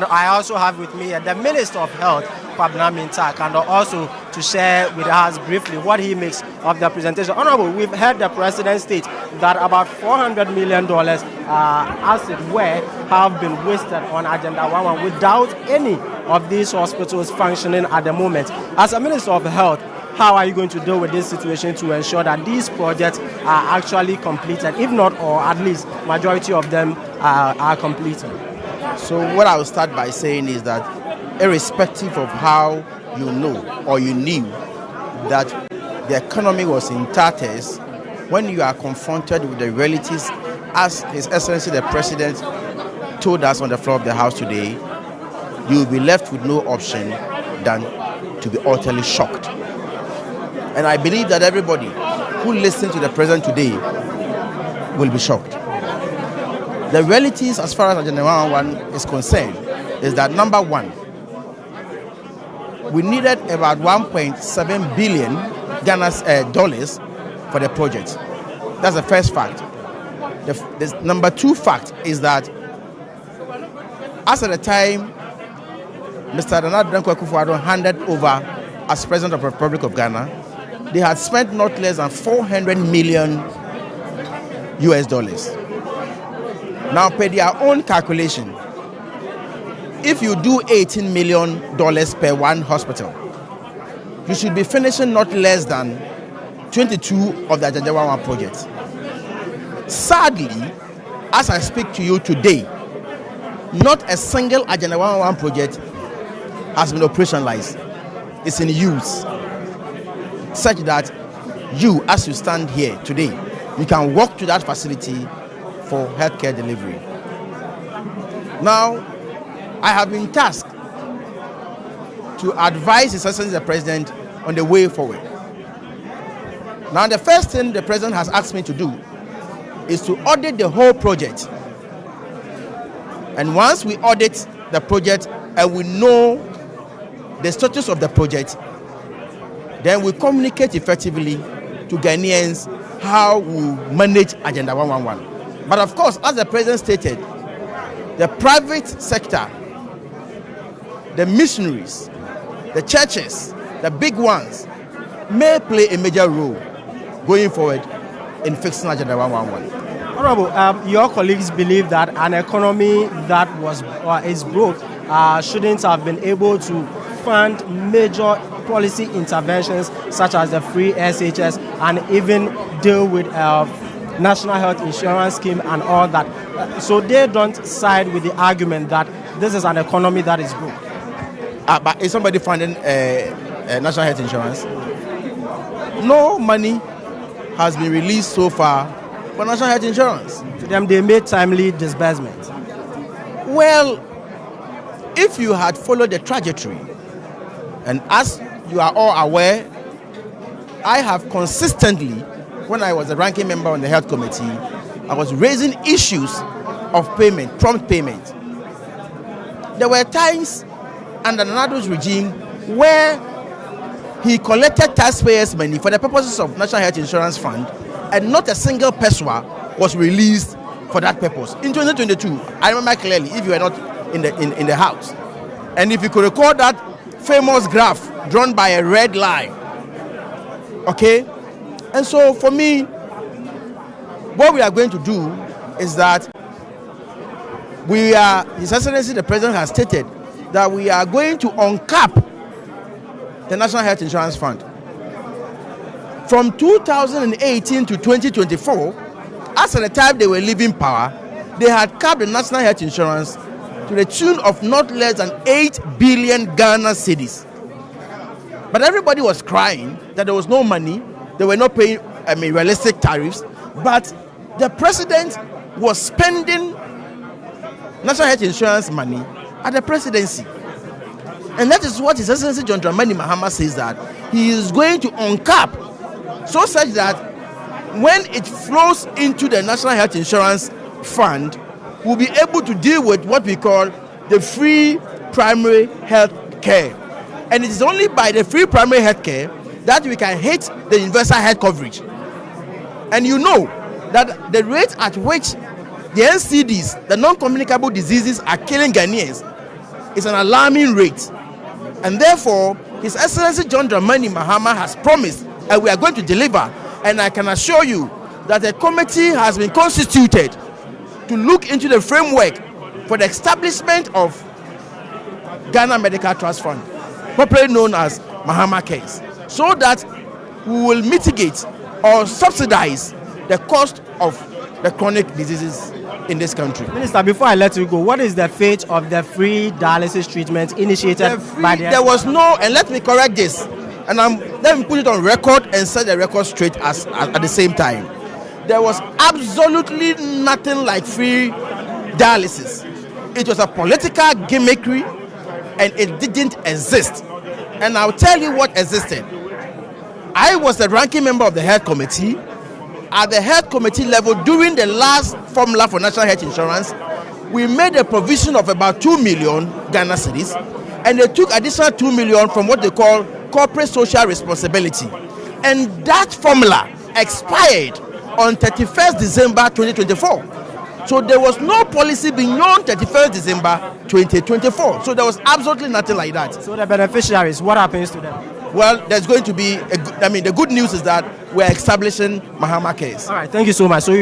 I also have with me the Minister of Health, Akandoh, also to share with us briefly what he makes of the presentation. Honorable, we've heard the President state that about $400 million, as it were, have been wasted on Agenda 11 without any of these hospitals functioning at the moment. As a Minister of Health, how are you going to deal with this situation to ensure that these projects are actually completed, if not all, at least majority of them are completed? So what I will start by saying is that irrespective of how you know or you knew that the economy was in tatters, when you are confronted with the realities, as His Excellency the President told us on the floor of the House today, you will be left with no option than to be utterly shocked. And I believe that everybody who listens to the President today will be shocked. The realities as far as Agenda 11 is concerned is that, number one, we needed about 1.7 billion Ghana's dollars for the project. That's the first fact. The number two fact is that as at the time Mr. Nana Dankwa Akufo-Addo handed over as President of the Republic of Ghana, they had spent not less than $400 million US. Now, per their own calculation, if you do $18 million per one hospital, you should be finishing not less than 22 of the Agenda 11 projects. Sadly, as I speak to you today, not a single Agenda 11 project has been operationalized. It's in use, such that you, as you stand here today, you can walk to that facility for healthcare delivery. Now, I have been tasked to advise His Excellency the President on the way forward. Now, the first thing the President has asked me to do is to audit the whole project. And once we audit the project and we know the status of the project, then we communicate effectively to Ghanaians how we manage Agenda 111. But of course, as the President stated, the private sector, the missionaries, the churches, the big ones, may play a major role going forward in fixing Agenda 111. Honorable, your colleagues believe that an economy that is broke shouldn't have been able to fund major policy interventions such as the free SHS and even deal with National Health Insurance Scheme and all that. So they don't side with the argument that this is an economy that is broke. But is somebody funding National Health Insurance? No money has been released so far for National Health Insurance. To them, they made timely disbursement. Well, if you had followed the trajectory, and as you are all aware, I have consistently, when I was a ranking member on the Health Committee, I was raising issues of payment, prompt payment. There were times under Nanado's regime where he collected taxpayers' money for the purposes of National Health Insurance Fund, and not a single pesewa was released for that purpose. In 2022, I remember clearly, if you were not in the house, and if you could recall that famous graph drawn by a red line, okay? And so for me, what we are going to do is that His Excellency the President has stated that we are going to uncap the National Health Insurance Fund. From 2018 to 2024, as at the time they were leaving power, they had capped the National Health Insurance to the tune of not less than 8 billion Ghana cedis. But everybody was crying that there was no money, they were not paying realistic tariffs, but the President was spending National Health Insurance money at the presidency. And that is what His Excellency John Dramani Mahama says, that he is going to uncap, so such that when it flows into the National Health Insurance Fund, we'll be able to deal with what we call the free primary health care. And it is only by the free primary health care that we can hit the universal health coverage. And you know that the rate at which the NCDs, the non-communicable diseases, are killing Ghanaians is an alarming rate. And therefore, His Excellency John Dramani Mahama has promised, and we are going to deliver. And I can assure you that a committee has been constituted to look into the framework for the establishment of Ghana Medical Trust Fund, popularly known as Mahama Cares, so that we will mitigate or subsidize the cost of the chronic diseases in this country. Minister, before I let you go, what is the fate of the free dialysis treatment initiated by the... There was no, and let me correct this, and let me put it on record and set the record straight at the same time. There was absolutely nothing like free dialysis. It was a political gimmickry, and it didn't exist. And I'll tell you what existed. I was the ranking member of the health committee. At the health committee level, during the last formula for national health insurance, we made a provision of about 2 million Ghana cedis, and they took additional 2 million from what they call corporate social responsibility. And that formula expired on 31st December 2024. So there was no policy beyond 31st December 2024. So there was absolutely nothing like that. So the beneficiaries, what happens to them? Well, there's going to be, the good news is that we're establishing Mahama Cares. All right, thank you so much. So